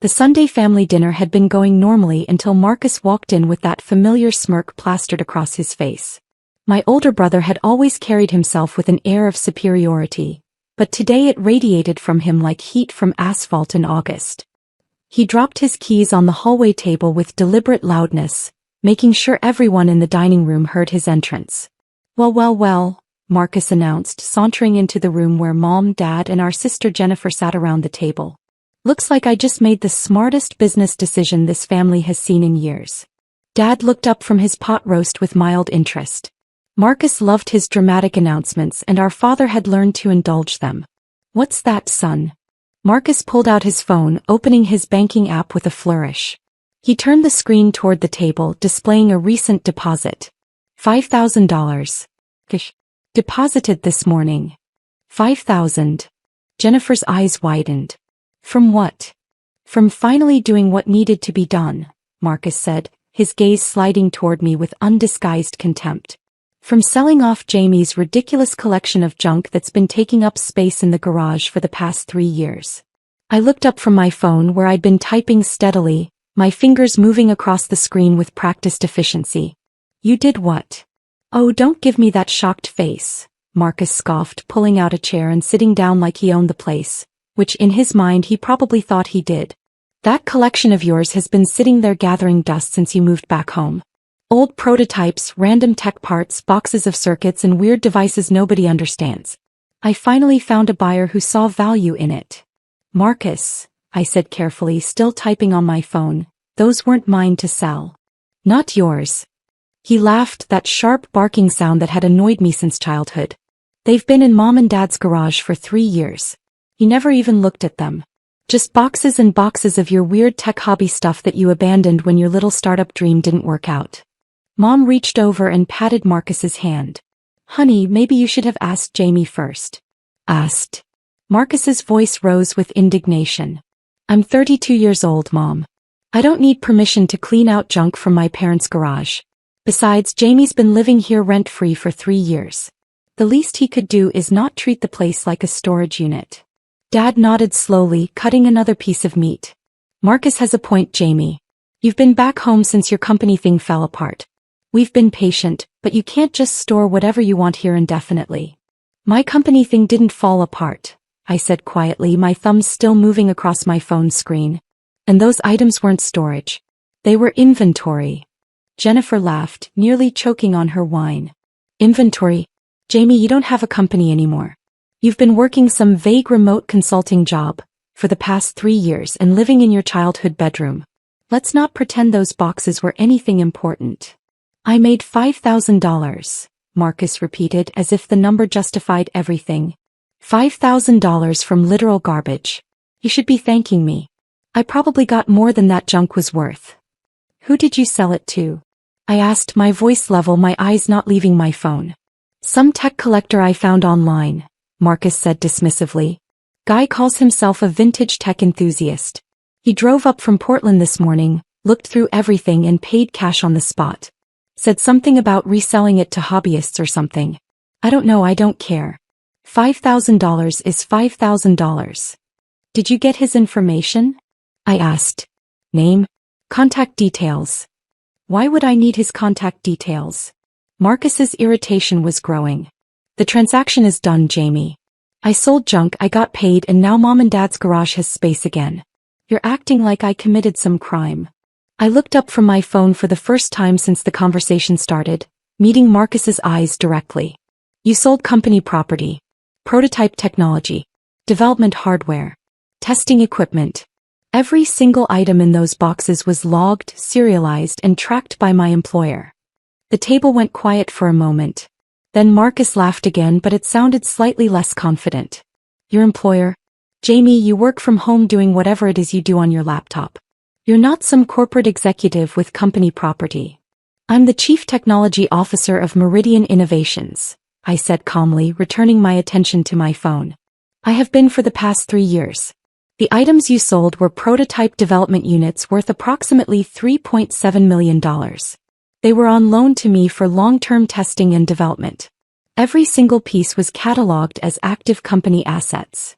The Sunday family dinner had been going normally until Marcus walked in with that familiar smirk plastered across his face. My older brother had always carried himself with an air of superiority, but today it radiated from him like heat from asphalt in August. He dropped his keys on the hallway table with deliberate loudness, making sure everyone in the dining room heard his entrance. Well, Marcus announced, sauntering into the room where Mom, Dad, and our sister Jennifer sat around the table. Looks like I just made the smartest business decision this family has seen in years. Dad looked up from his pot roast with mild interest. Marcus loved his dramatic announcements and our father had learned to indulge them. What's that, son? Marcus pulled out his phone, opening his banking app with a flourish. He turned the screen toward the table, displaying a recent deposit. $5,000. Deposited this morning. 5,000. Jennifer's eyes widened. From what? From finally doing what needed to be done, Marcus said, his gaze sliding toward me with undisguised contempt. From selling off Jamie's ridiculous collection of junk that's been taking up space in the garage for the past 3 years. I looked up from my phone where I'd been typing steadily, my fingers moving across the screen with practiced efficiency. You did what? Oh, don't give me that shocked face, Marcus scoffed, pulling out a chair and sitting down like he owned the place, which in his mind he probably thought he did. That collection of yours has been sitting there gathering dust since you moved back home. Old prototypes, random tech parts, boxes of circuits and weird devices nobody understands. I finally found a buyer who saw value in it. Marcus, I said carefully, still typing on my phone, those weren't mine to sell. Not yours. He laughed, that sharp barking sound that had annoyed me since childhood. They've been in Mom and Dad's garage for 3 years. He never even looked at them. Just boxes and boxes of your weird tech hobby stuff that you abandoned when your little startup dream didn't work out. Mom reached over and patted Marcus's hand. Honey, maybe you should have asked Jamie first. Asked. Marcus's voice rose with indignation. I'm 32 years old, Mom. I don't need permission to clean out junk from my parents' garage. Besides, Jamie's been living here rent-free for 3 years. The least he could do is not treat the place like a storage unit. Dad nodded slowly, cutting another piece of meat. Marcus has a point, Jamie. You've been back home since your company thing fell apart. We've been patient, but you can't just store whatever you want here indefinitely. My company thing didn't fall apart, I said quietly, my thumbs still moving across my phone screen. And those items weren't storage. They were inventory. Jennifer laughed, nearly choking on her wine. Inventory? Jamie, you don't have a company anymore. You've been working some vague remote consulting job for the past 3 years and living in your childhood bedroom. Let's not pretend those boxes were anything important. I made $5,000, Marcus repeated as if the number justified everything. $5,000 from literal garbage. You should be thanking me. I probably got more than that junk was worth. Who did you sell it to? I asked, my voice level, my eyes not leaving my phone. Some tech collector I found online, Marcus said dismissively. Guy calls himself a vintage tech enthusiast. He drove up from Portland this morning, looked through everything and paid cash on the spot. Said something about reselling it to hobbyists or something. I don't know, I don't care. $5,000 is $5,000. Did you get his information? I asked. Name? Contact details. Why would I need his contact details? Marcus's irritation was growing. The transaction is done, Jamie. I sold junk, I got paid, and now Mom and Dad's garage has space again. You're acting like I committed some crime. I looked up from my phone for the first time since the conversation started, meeting Marcus's eyes directly. You sold company property, prototype technology, development hardware, testing equipment. Every single item in those boxes was logged, serialized, and tracked by my employer. The table went quiet for a moment. Then Marcus laughed again, but it sounded slightly less confident. Your employer? Jamie, you work from home doing whatever it is you do on your laptop. You're not some corporate executive with company property. I'm the Chief Technology Officer of Meridian Innovations, I said calmly, returning my attention to my phone. I have been for the past 3 years. The items you sold were prototype development units worth approximately $3.7 million. They were on loan to me for long-term testing and development. Every single piece was cataloged as active company assets.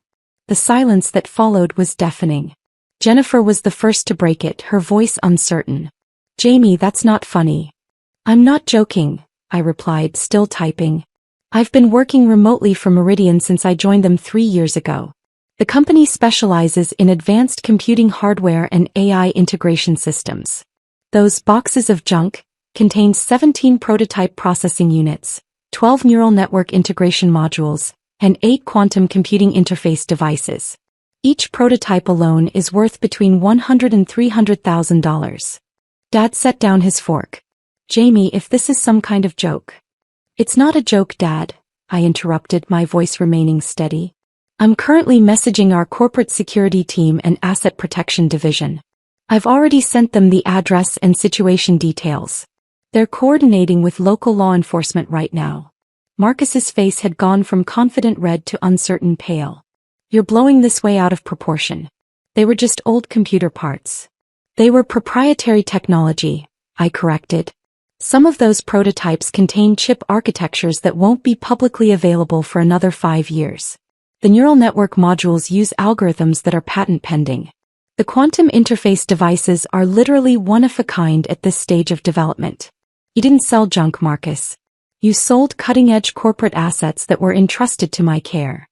The silence that followed was deafening. Jennifer was the first to break it, her voice uncertain. Jamie, that's not funny. I'm not joking, I replied, still typing. I've been working remotely for Meridian since I joined them 3 years ago. The company specializes in advanced computing hardware and AI integration systems. Those boxes of junk contained 17 prototype processing units, 12 neural network integration modules, and 8 quantum computing interface devices. Each prototype alone is worth between $100,000 and $300,000. Dad set down his fork. Jamie, if this is some kind of joke. It's not a joke, Dad, I interrupted, my voice remaining steady. I'm currently messaging our corporate security team and asset protection division. I've already sent them the address and situation details. They're coordinating with local law enforcement right now. Marcus's face had gone from confident red to uncertain pale. You're blowing this way out of proportion. They were just old computer parts. They were proprietary technology, I corrected. Some of those prototypes contain chip architectures that won't be publicly available for another 5 years. The neural network modules use algorithms that are patent pending. The quantum interface devices are literally one of a kind at this stage of development. You didn't sell junk, Marcus. You sold cutting-edge corporate assets that were entrusted to my care.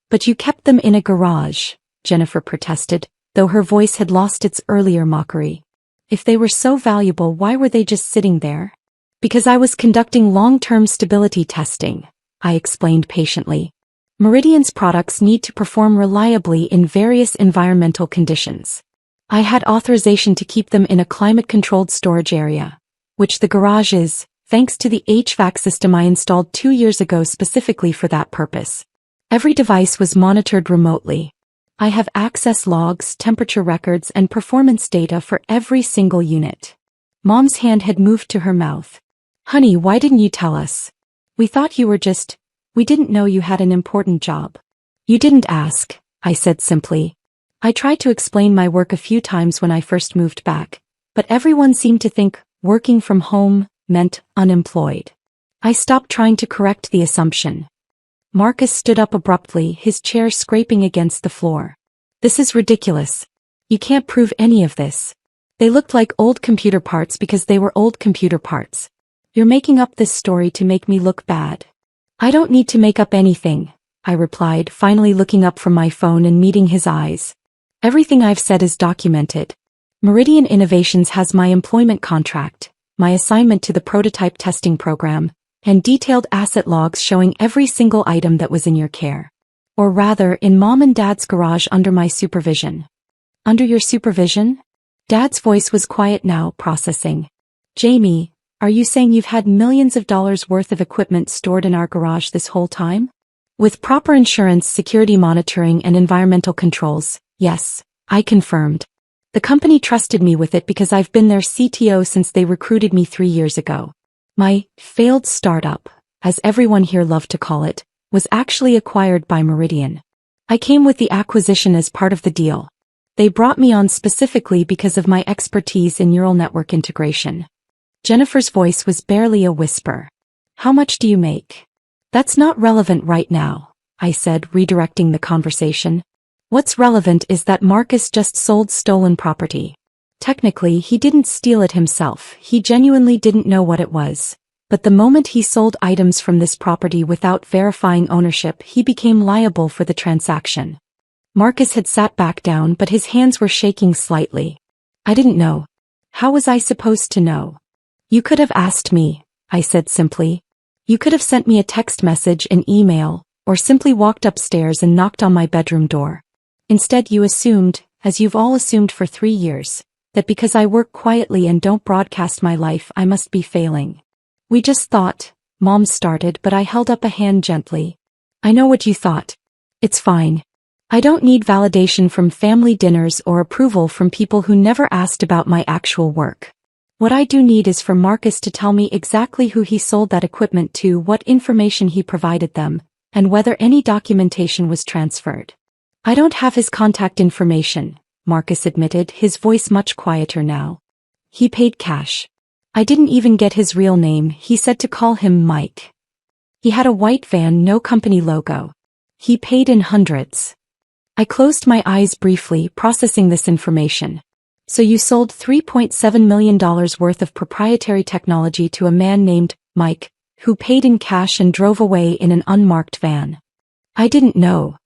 But you kept them in a garage, Jennifer protested, though her voice had lost its earlier mockery. If they were so valuable, why were they just sitting there? Because I was conducting long-term stability testing, I explained patiently. Meridian's products need to perform reliably in various environmental conditions. I had authorization to keep them in a climate-controlled storage area, which the garage is, thanks to the HVAC system I installed 2 years ago specifically for that purpose. Every device was monitored remotely. I have access logs, temperature records, and performance data for every single unit. Mom's hand had moved to her mouth. Honey, why didn't you tell us? We thought you were we didn't know you had an important job. You didn't ask, I said simply. I tried to explain my work a few times when I first moved back, but everyone seemed to think working from home meant unemployed. I stopped trying to correct the assumption. Marcus stood up abruptly, his chair scraping against the floor. This is ridiculous. You can't prove any of this. They looked like old computer parts because they were old computer parts. You're making up this story to make me look bad. I don't need to make up anything, I replied, finally looking up from my phone and meeting his eyes. Everything I've said is documented. Meridian Innovations has my employment contract, my assignment to the prototype testing program, and detailed asset logs showing every single item that was in your care. Or rather, in Mom and Dad's garage under my supervision. Under your supervision? Dad's voice was quiet now, processing. Jamie, are you saying you've had millions of dollars worth of equipment stored in our garage this whole time? With proper insurance, security monitoring, and environmental controls, yes, I confirmed. The company trusted me with it because I've been their CTO since they recruited me 3 years ago. My failed startup, as everyone here loved to call it, was actually acquired by Meridian. I came with the acquisition as part of the deal. They brought me on specifically because of my expertise in neural network integration. Jennifer's voice was barely a whisper. How much do you make? That's not relevant right now, I said, redirecting the conversation. What's relevant is that Marcus just sold stolen property. Technically, he didn't steal it himself, he genuinely didn't know what it was. But the moment he sold items from this property without verifying ownership, he became liable for the transaction. Marcus had sat back down, but his hands were shaking slightly. I didn't know. How was I supposed to know? You could have asked me, I said simply. You could have sent me a text message, an email, or simply walked upstairs and knocked on my bedroom door. Instead, you assumed, as you've all assumed for 3 years, that because I work quietly and don't broadcast my life, I must be failing. We just thought, Mom started, but I held up a hand gently. I know what you thought. It's fine. I don't need validation from family dinners or approval from people who never asked about my actual work. What I do need is for Marcus to tell me exactly who he sold that equipment to, what information he provided them, and whether any documentation was transferred. I don't have his contact information, Marcus admitted, his voice much quieter now. He paid cash. I didn't even get his real name, he said to call him Mike. He had a white van, no company logo. He paid in hundreds. I closed my eyes briefly, processing this information. So you sold $3.7 million worth of proprietary technology to a man named Mike, who paid in cash and drove away in an unmarked van. I didn't know.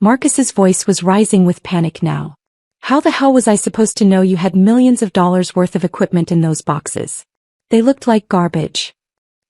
Marcus's voice was rising with panic now. How the hell was I supposed to know you had millions of dollars worth of equipment in those boxes? They looked like garbage.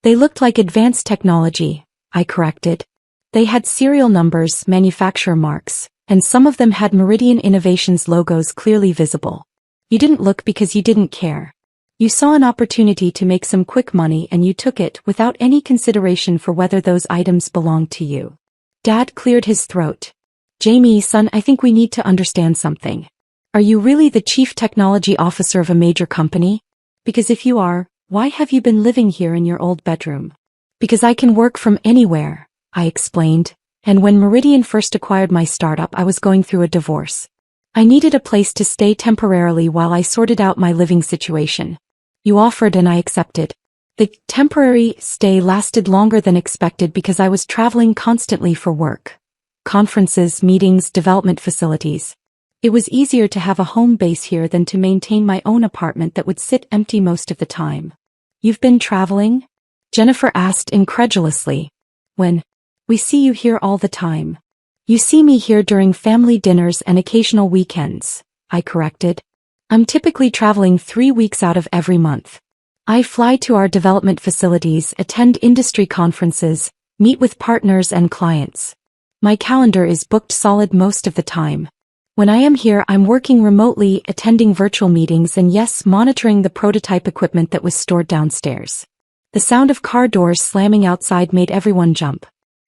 They looked like advanced technology, I corrected. They had serial numbers, manufacturer marks, and some of them had Meridian Innovations logos clearly visible. You didn't look because you didn't care. You saw an opportunity to make some quick money and you took it without any consideration for whether those items belonged to you. Dad cleared his throat. Jamie, son, I think we need to understand something. Are you really the chief technology officer of a major company? Because if you are, why have you been living here in your old bedroom? Because I can work from anywhere, I explained, and when Meridian first acquired my startup I was going through a divorce. I needed a place to stay temporarily while I sorted out my living situation. You offered and I accepted. The temporary stay lasted longer than expected because I was traveling constantly for work. Conferences, meetings, development facilities. It was easier to have a home base here than to maintain my own apartment that would sit empty most of the time. You've been traveling? Jennifer asked incredulously. When? We see you here all the time. You see me here during family dinners and occasional weekends, I corrected. I'm typically traveling 3 weeks out of every month. I fly to our development facilities, attend industry conferences, meet with partners and clients. My calendar is booked solid most of the time. When I am here, I'm working remotely, attending virtual meetings and yes, monitoring the prototype equipment that was stored downstairs. The sound of car doors slamming outside made everyone jump.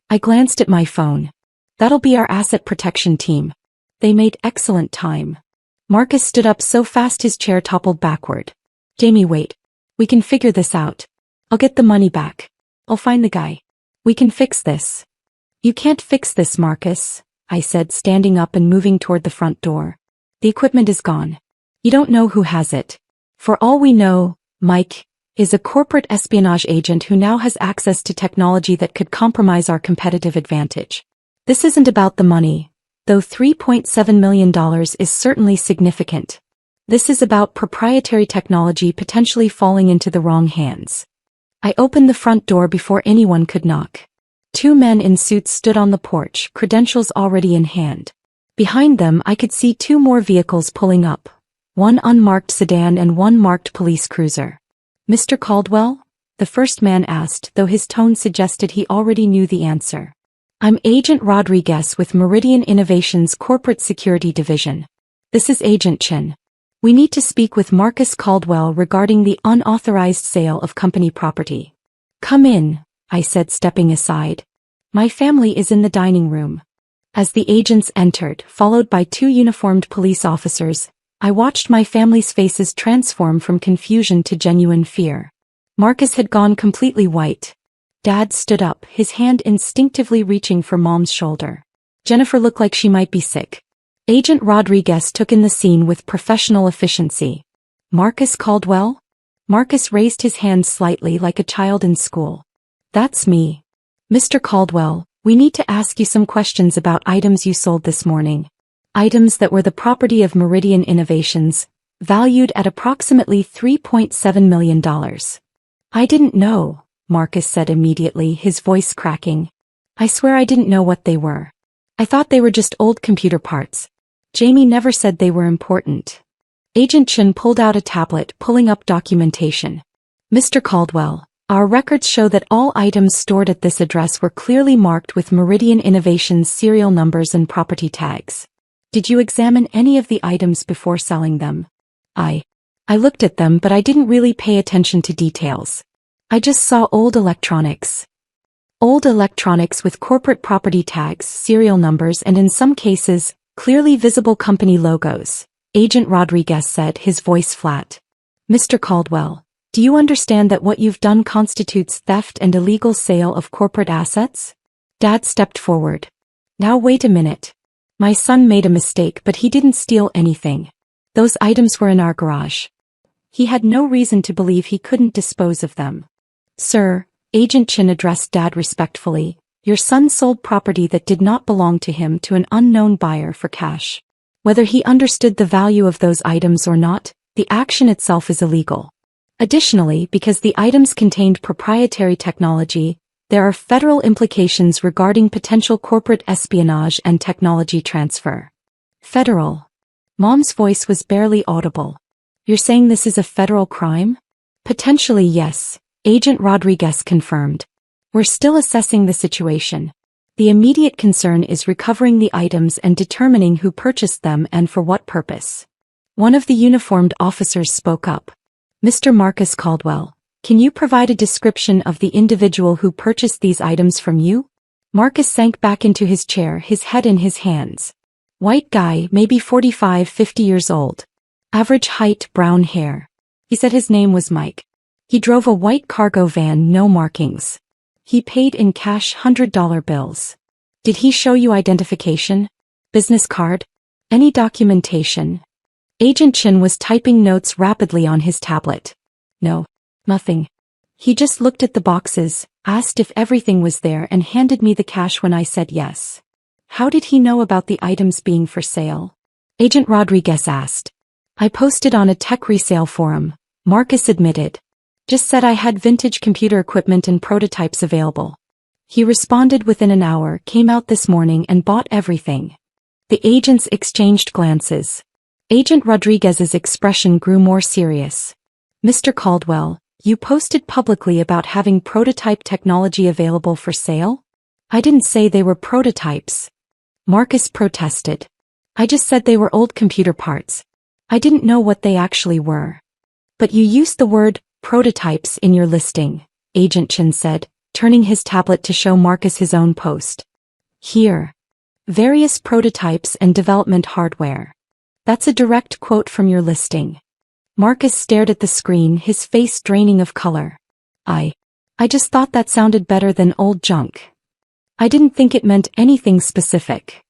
I glanced at my phone. That'll be our asset protection team. They made excellent time. Marcus stood up so fast his chair toppled backward. Jamie, wait. We can figure this out. I'll get the money back. I'll find the guy. We can fix this. You can't fix this, Marcus, I said, standing up and moving toward the front door. The equipment is gone. You don't know who has it. For all we know, Mike is a corporate espionage agent who now has access to technology that could compromise our competitive advantage. This isn't about the money, though $3.7 million is certainly significant. This is about proprietary technology potentially falling into the wrong hands. I opened the front door before anyone could knock. 2 men in suits stood on the porch, credentials already in hand. Behind them I could see 2 more vehicles pulling up, one unmarked sedan and one marked police cruiser. Mr. Caldwell? The first man asked, though his tone suggested he already knew the answer. I'm Agent Rodriguez with Meridian Innovations Corporate Security Division. This is Agent Chen. We need to speak with Marcus Caldwell regarding the unauthorized sale of company property. Come in, I said, stepping aside. My family is in the dining room. As the agents entered, followed by 2 uniformed police officers, I watched my family's faces transform from confusion to genuine fear. Marcus had gone completely white. Dad stood up, his hand instinctively reaching for Mom's shoulder. Jennifer looked like she might be sick. Agent Rodriguez took in the scene with professional efficiency. Marcus Caldwell? Marcus raised his hand slightly like a child in school. That's me. Mr. Caldwell, we need to ask you some questions about items you sold this morning. Items that were the property of Meridian Innovations, valued at approximately $3.7 million. I didn't know, Marcus said immediately, his voice cracking. I swear I didn't know what they were. I thought they were just old computer parts. Jamie never said they were important. Agent Chen pulled out a tablet, pulling up documentation. Mr. Caldwell, our records show that all items stored at this address were clearly marked with Meridian Innovations serial numbers and property tags. Did you examine any of the items before selling them? I looked at them, but I didn't really pay attention to details. I just saw old electronics. Old electronics with corporate property tags, serial numbers, and in some cases, clearly visible company logos, Agent Rodriguez said, his voice flat. Mr. Caldwell, do you understand that what you've done constitutes theft and illegal sale of corporate assets? Dad stepped forward. Now wait a minute. My son made a mistake, but he didn't steal anything. Those items were in our garage. He had no reason to believe he couldn't dispose of them. Sir, Agent Chen addressed Dad respectfully, Your son sold property that did not belong to him to an unknown buyer for cash. Whether he understood the value of those items or not, the action itself is illegal. Additionally, because the items contained proprietary technology, there are federal implications regarding potential corporate espionage and technology transfer. Federal. Mom's voice was barely audible. You're saying this is a federal crime? Potentially, yes, Agent Rodriguez confirmed. We're still assessing the situation. The immediate concern is recovering the items and determining who purchased them and for what purpose. One of the uniformed officers spoke up. Mr. Marcus Caldwell, can you provide a description of the individual who purchased these items from you? Marcus sank back into his chair, his head in his hands. White guy, maybe 45-50 years old. Average height, brown hair. He said his name was Mike. He drove a white cargo van, no markings. He paid in cash $100 bills. Did he show you identification? Business card? Any documentation? Agent Chin was typing notes rapidly on his tablet. No. Nothing. He just looked at the boxes, asked if everything was there and handed me the cash when I said yes. How did he know about the items being for sale? Agent Rodriguez asked. I posted on a tech resale forum, Marcus admitted. Just said I had vintage computer equipment and prototypes available. He responded within an hour, came out this morning and bought everything. The agents exchanged glances. Agent Rodriguez's expression grew more serious. Mr. Caldwell, you posted publicly about having prototype technology available for sale? I didn't say they were prototypes. Marcus protested. I just said they were old computer parts. I didn't know what they actually were. But you used the word prototypes in your listing, Agent Chin said, turning his tablet to show Marcus his own post. Here. Various prototypes and development hardware. That's a direct quote from your listing. Marcus stared at the screen, his face draining of color. I just thought that sounded better than old junk. I didn't think it meant anything specific.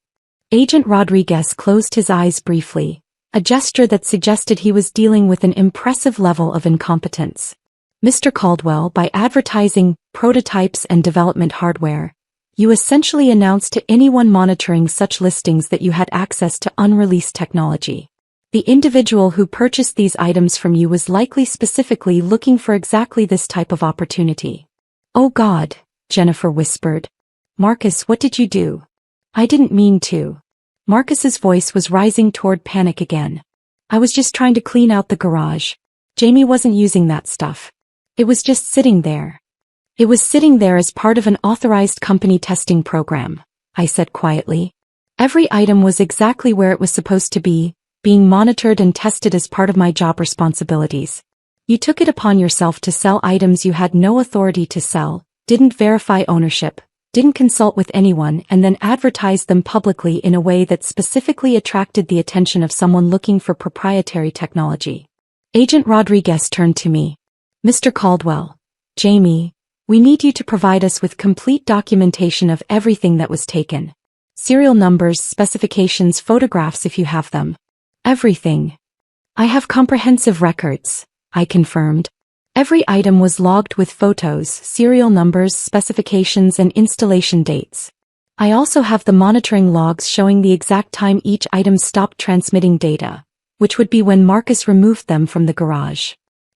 Agent Rodriguez closed his eyes briefly, a gesture that suggested he was dealing with an impressive level of incompetence. Mr. Caldwell, by advertising prototypes and development hardware, you essentially announced to anyone monitoring such listings that you had access to unreleased technology. The individual who purchased these items from you was likely specifically looking for exactly this type of opportunity. Oh God, Jennifer whispered. Marcus, what did you do? I didn't mean to. Marcus's voice was rising toward panic again. I was just trying to clean out the garage. Jamie wasn't using that stuff. It was just sitting there. It was sitting there as part of an authorized company testing program, I said quietly. Every item was exactly where it was supposed to be, being monitored and tested as part of my job responsibilities. You took it upon yourself to sell items you had no authority to sell, didn't verify ownership, didn't consult with anyone, and then advertised them publicly in a way that specifically attracted the attention of someone looking for proprietary technology. Agent Rodriguez turned to me. Mr. Caldwell, Jamie, we need you to provide us with complete documentation of everything that was taken. Serial numbers, specifications, photographs if you have them. Everything. I have comprehensive records, I confirmed. Every item was logged with photos, serial numbers, specifications, and installation dates. I also have the monitoring logs showing the exact time each item stopped transmitting data, which would be when Marcus removed them from the garage.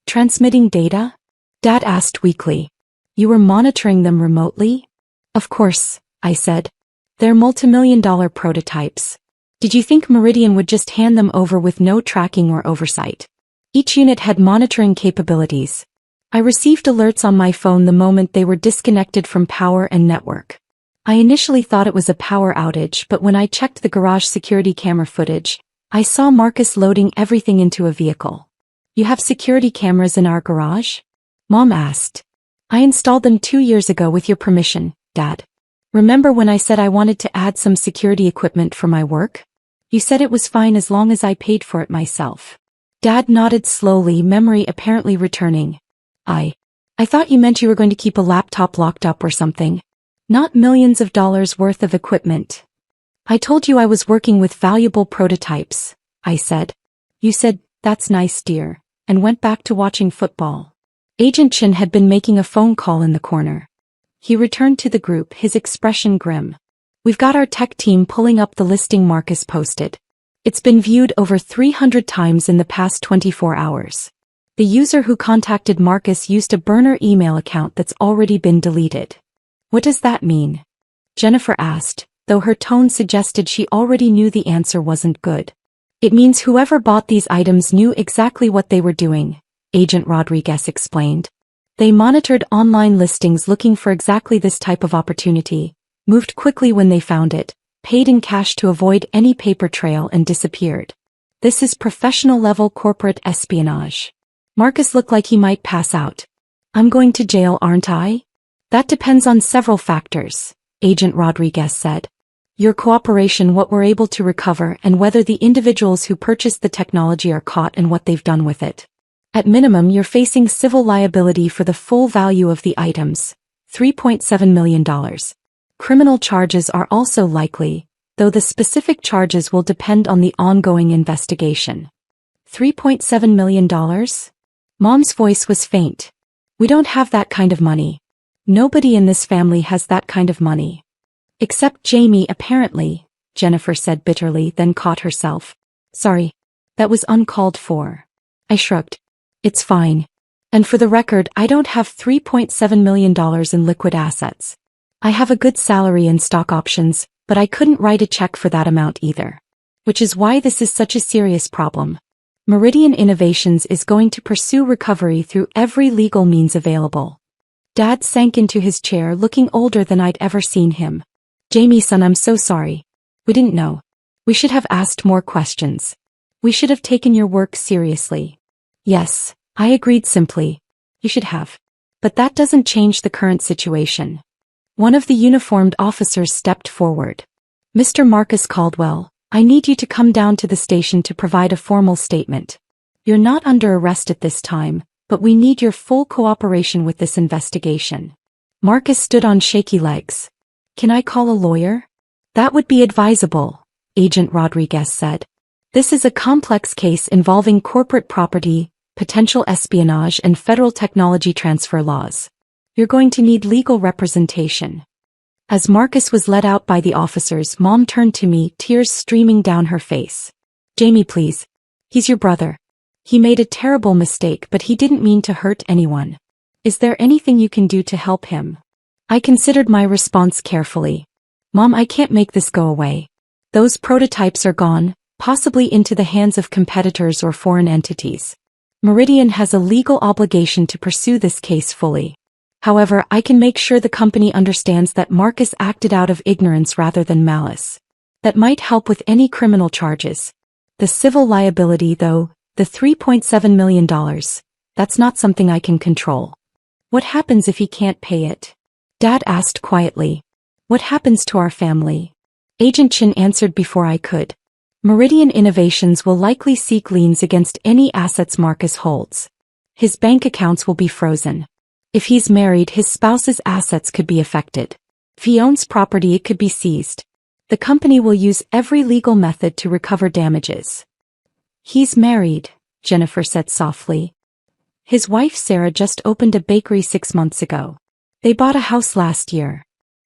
Transmitting data? Dad asked weakly. You were monitoring them remotely? Of course, I said. They're multimillion-dollar prototypes. Did you think Meridian would just hand them over with no tracking or oversight? Each unit had monitoring capabilities. I received alerts on my phone the moment they were disconnected from power and network. I initially thought it was a power outage, but when I checked the garage security camera footage, I saw Marcus loading everything into a vehicle. You have security cameras in our garage? Mom asked. I installed them 2 years ago with your permission, Dad. Remember when I said I wanted to add some security equipment for my work? You said it was fine as long as I paid for it myself. Dad nodded slowly, memory apparently returning. I thought you meant you were going to keep a laptop locked up or something. Not millions of dollars worth of equipment. I told you I was working with valuable prototypes, I said. You said, that's nice, dear, and went back to watching football. Agent Chin had been making a phone call in the corner. He returned to the group, his expression grim. We've got our tech team pulling up the listing Marcus posted. It's been viewed over 300 times in the past 24 hours. The user who contacted Marcus used a burner email account that's already been deleted. What does that mean? Jennifer asked, though her tone suggested she already knew the answer wasn't good. It means whoever bought these items knew exactly what they were doing, Agent Rodriguez explained. They monitored online listings looking for exactly this type of opportunity, moved quickly when they found it, paid in cash to avoid any paper trail and disappeared. This is professional-level corporate espionage. Marcus looked like he might pass out. I'm going to jail, aren't I? That depends on several factors, Agent Rodriguez said. Your cooperation, what we're able to recover, and whether the individuals who purchased the technology are caught and what they've done with it. At minimum, you're facing civil liability for the full value of the items, $3.7 million. Criminal charges are also likely, though the specific charges will depend on the ongoing investigation. $3.7 million? Mom's voice was faint. We don't have that kind of money. Nobody in this family has that kind of money. Except Jamie, apparently, Jennifer said bitterly, then caught herself. Sorry. That was uncalled for. I shrugged. It's fine. And for the record, I don't have $3.7 million in liquid assets. I have a good salary and stock options, but I couldn't write a check for that amount either. Which is why this is such a serious problem. Meridian Innovations is going to pursue recovery through every legal means available. Dad sank into his chair, looking older than I'd ever seen him. Jamie, son, I'm so sorry. We didn't know. We should have asked more questions. We should have taken your work seriously. Yes, I agreed simply. You should have. But that doesn't change the current situation. One of the uniformed officers stepped forward. Mr. Marcus Caldwell, I need you to come down to the station to provide a formal statement. You're not under arrest at this time, but we need your full cooperation with this investigation. Marcus stood on shaky legs. Can I call a lawyer? That would be advisable, Agent Rodriguez said. This is a complex case involving corporate property, potential espionage, and federal technology transfer laws. You're going to need legal representation. As Marcus was led out by the officers, Mom turned to me, tears streaming down her face. Jamie, please. He's your brother. He made a terrible mistake, but he didn't mean to hurt anyone. Is there anything you can do to help him? I considered my response carefully. Mom, I can't make this go away. Those prototypes are gone, possibly into the hands of competitors or foreign entities. Meridian has a legal obligation to pursue this case fully. However, I can make sure the company understands that Marcus acted out of ignorance rather than malice. That might help with any criminal charges. The civil liability, though, the $3.7 million, that's not something I can control. What happens if he can't pay it? Dad asked quietly. What happens to our family? Agent Chin answered before I could. Meridian Innovations will likely seek liens against any assets Marcus holds. His bank accounts will be frozen. If he's married, his spouse's assets could be affected. If he owns property, it could be seized. The company will use every legal method to recover damages. He's married, Jennifer said softly. His wife Sarah just opened a bakery 6 months ago. They bought a house last year.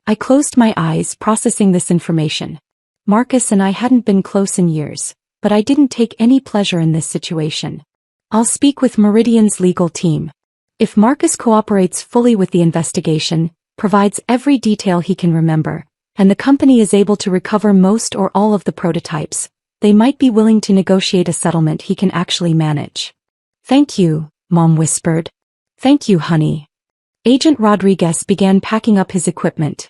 I closed my eyes, processing this information. Marcus and I hadn't been close in years, but I didn't take any pleasure in this situation. I'll speak with Meridian's legal team. If Marcus cooperates fully with the investigation, provides every detail he can remember, and the company is able to recover most or all of the prototypes, they might be willing to negotiate a settlement he can actually manage. Thank you, Mom whispered. Thank you, honey. Agent Rodriguez began packing up his equipment.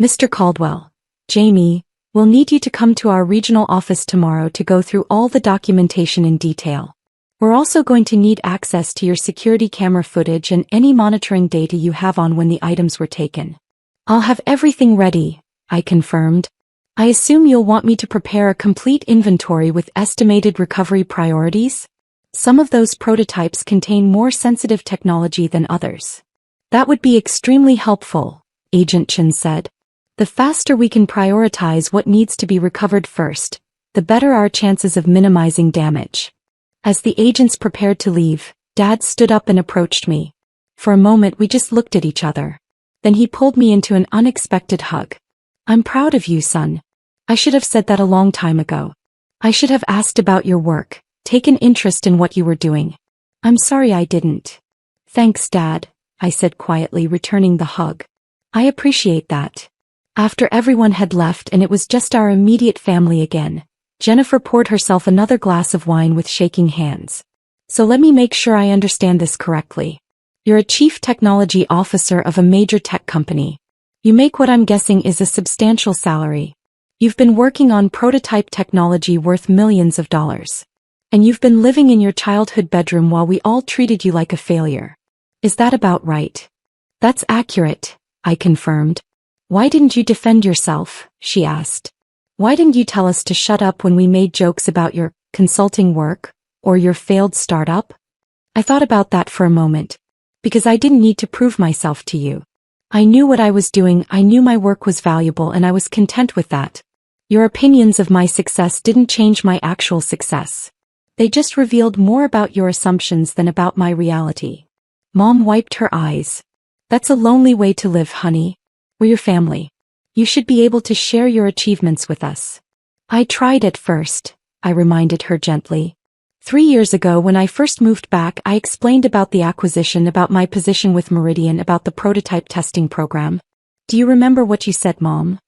Mr. Caldwell, Jamie, we'll need you to come to our regional office tomorrow to go through all the documentation in detail. We're also going to need access to your security camera footage and any monitoring data you have on when the items were taken. I'll have everything ready, I confirmed. I assume you'll want me to prepare a complete inventory with estimated recovery priorities? Some of those prototypes contain more sensitive technology than others. That would be extremely helpful, Agent Chin said. The faster we can prioritize what needs to be recovered first, the better our chances of minimizing damage. As the agents prepared to leave, Dad stood up and approached me. For a moment we just looked at each other. Then he pulled me into an unexpected hug. I'm proud of you, son. I should have said that a long time ago. I should have asked about your work, taken interest in what you were doing. I'm sorry I didn't. Thanks, Dad, I said quietly, returning the hug. I appreciate that. After everyone had left and it was just our immediate family again, Jennifer poured herself another glass of wine with shaking hands. So let me make sure I understand this correctly. You're a chief technology officer of a major tech company. You make what I'm guessing is a substantial salary. You've been working on prototype technology worth millions of dollars. And you've been living in your childhood bedroom while we all treated you like a failure. Is that about right? That's accurate, I confirmed. Why didn't you defend yourself? She asked. Why didn't you tell us to shut up when we made jokes about your consulting work or your failed startup? I thought about that for a moment. Because I didn't need to prove myself to you. I knew what I was doing, I knew my work was valuable, and I was content with that. Your opinions of my success didn't change my actual success. They just revealed more about your assumptions than about my reality. Mom wiped her eyes. That's a lonely way to live, honey. We're your family. You should be able to share your achievements with us. I tried at first, I reminded her gently. 3 years ago when I first moved back, I explained about the acquisition, about my position with Meridian, about the prototype testing program. Do you remember what you said, Mom?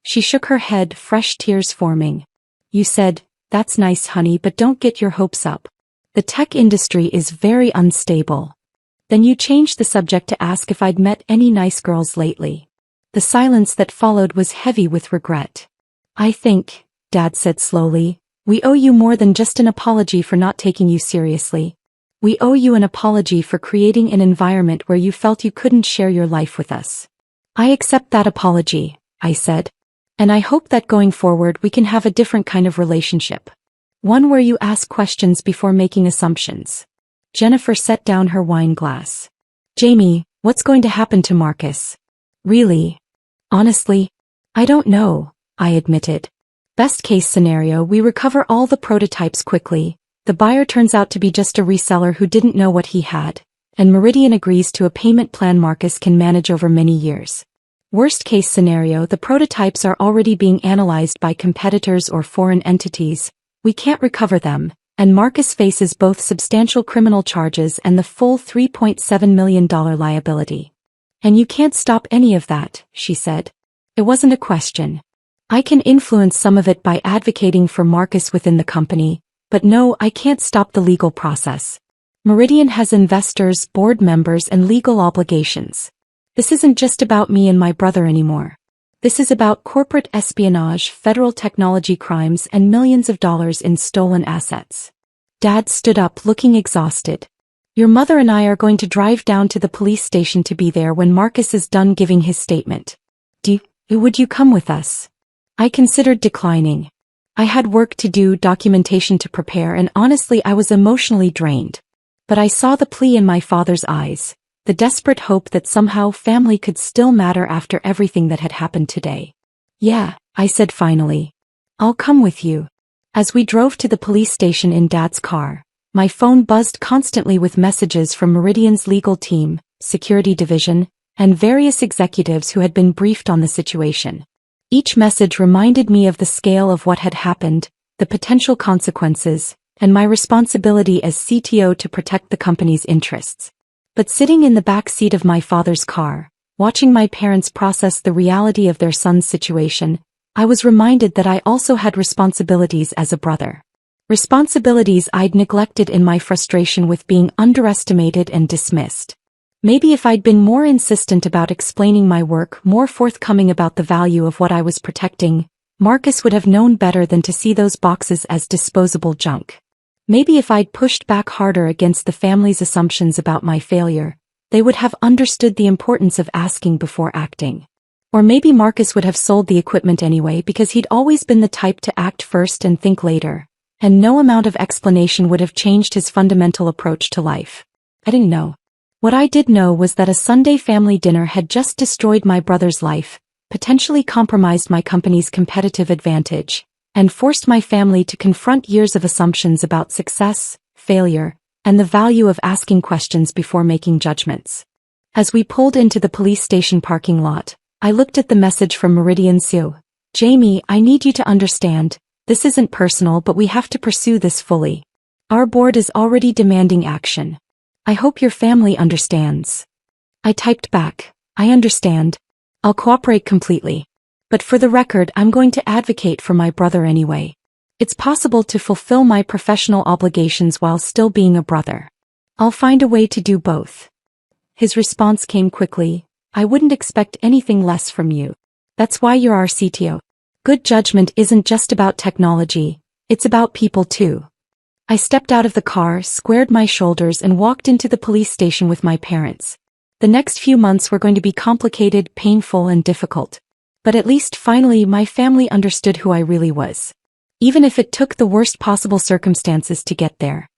She shook her head, fresh tears forming. You said, "That's nice, honey, but don't get your hopes up. The tech industry is very unstable." Then you changed the subject to ask if I'd met any nice girls lately. The silence that followed was heavy with regret. I think, Dad said slowly, we owe you more than just an apology for not taking you seriously. We owe you an apology for creating an environment where you felt you couldn't share your life with us. I accept that apology, I said. And I hope that going forward we can have a different kind of relationship. One where you ask questions before making assumptions. Jennifer set down her wine glass. Jamie, what's going to happen to Marcus? Really? Honestly? I don't know, I admitted. Best case scenario, we recover all the prototypes quickly, the buyer turns out to be just a reseller who didn't know what he had, and Meridian agrees to a payment plan Marcus can manage over many years. Worst case scenario, the prototypes are already being analyzed by competitors or foreign entities, we can't recover them, and Marcus faces both substantial criminal charges and the full $3.7 million liability. And you can't stop any of that, she said. It wasn't a question. I can influence some of it by advocating for Marcus within the company, but no, I can't stop the legal process. Meridian has investors, board members, and legal obligations. This isn't just about me and my brother anymore. This is about corporate espionage, federal technology crimes, and millions of dollars in stolen assets. Dad stood up, looking exhausted. Your mother and I are going to drive down to the police station to be there when Marcus is done giving his statement. Would you come with us? I considered declining. I had work to do, documentation to prepare, and honestly I was emotionally drained. But I saw the plea in my father's eyes, the desperate hope that somehow family could still matter after everything that had happened today. Yeah, I said finally. I'll come with you. As we drove to the police station in Dad's car, my phone buzzed constantly with messages from Meridian's legal team, security division, and various executives who had been briefed on the situation. Each message reminded me of the scale of what had happened, the potential consequences, and my responsibility as CTO to protect the company's interests. But sitting in the back seat of my father's car, watching my parents process the reality of their son's situation, I was reminded that I also had responsibilities as a brother. Responsibilities I'd neglected in my frustration with being underestimated and dismissed. Maybe if I'd been more insistent about explaining my work, more forthcoming about the value of what I was protecting, Marcus would have known better than to see those boxes as disposable junk. Maybe if I'd pushed back harder against the family's assumptions about my failure, they would have understood the importance of asking before acting. Or maybe Marcus would have sold the equipment anyway because he'd always been the type to act first and think later, and no amount of explanation would have changed his fundamental approach to life. I didn't know. What I did know was that a Sunday family dinner had just destroyed my brother's life, potentially compromised my company's competitive advantage, and forced my family to confront years of assumptions about success, failure, and the value of asking questions before making judgments. As we pulled into the police station parking lot, I looked at the message from Meridian Sue. Jamie, I need you to understand, this isn't personal, but we have to pursue this fully. Our board is already demanding action. I hope your family understands. I typed back, I understand. I'll cooperate completely. But for the record, I'm going to advocate for my brother anyway. It's possible to fulfill my professional obligations while still being a brother. I'll find a way to do both. His response came quickly. I wouldn't expect anything less from you. That's why you're our CTO. Good judgment isn't just about technology, it's about people too. I stepped out of the car, squared my shoulders, and walked into the police station with my parents. The next few months were going to be complicated, painful, and difficult. But at least finally my family understood who I really was. Even if it took the worst possible circumstances to get there.